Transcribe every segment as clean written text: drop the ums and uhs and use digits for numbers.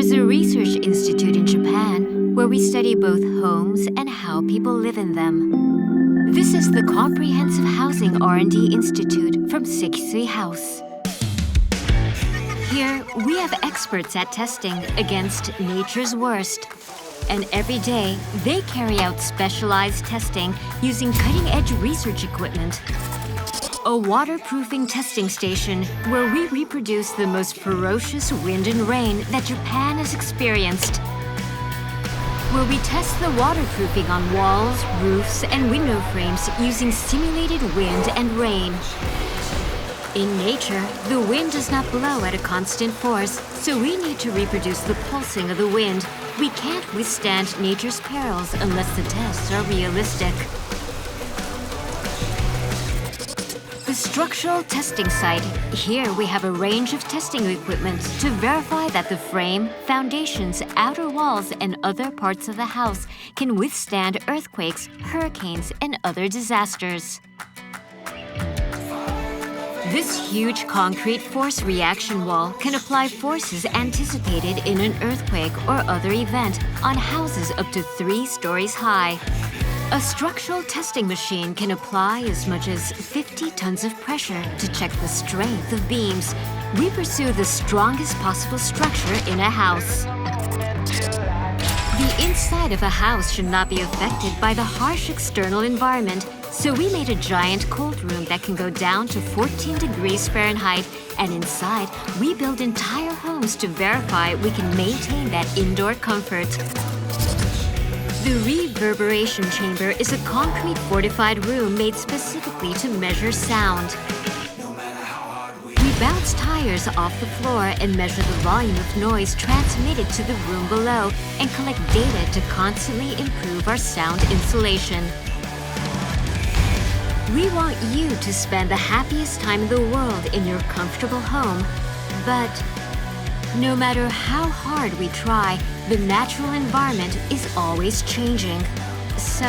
There's a research institute in Japan where we study both homes and how people live in them. This is the Comprehensive Housing R&D Institute from Sekisui House. Here, we have experts at testing against nature's worst. And every day, they carry out specialized testing using cutting-edge research equipment. A waterproofing testing station where we reproduce the most ferocious wind and rain that Japan has experienced. Where we test the waterproofing on walls, roofs, and window frames using simulated wind and rain. In nature, the wind does not blow at a constant force, so we need to reproduce the pulsing of the wind. We can't withstand nature's perils unless the tests are realistic. The structural testing site. Here we have a range of testing equipment to verify that the frame, foundations, outer walls, and other parts of the house can withstand earthquakes, hurricanes, and other disasters. This huge concrete force reaction wall can apply forces anticipated in an earthquake or other event on houses up to 3 stories high. A structural testing machine can apply as much as 50 tons of pressure to check the strength of beams. We pursue the strongest possible structure in a house. The inside of a house should not be affected by the harsh external environment, so we made a giant cold room that can go down to 14 degrees Fahrenheit, and inside, we build entire homes to verify we can maintain that indoor comfort. The reverberation chamber is a concrete fortified room made specifically to measure sound. We bounce tires off the floor and measure the volume of noise transmitted to the room below and collect data to constantly improve our sound insulation. We want you to spend the happiest time in the world in your comfortable home, but no matter how hard we try, the natural environment is always changing. So,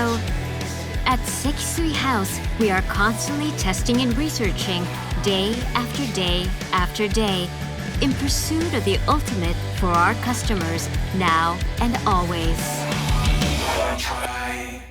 at Sekisui House, we are constantly testing and researching day after day after day in pursuit of the ultimate for our customers now and always. Try.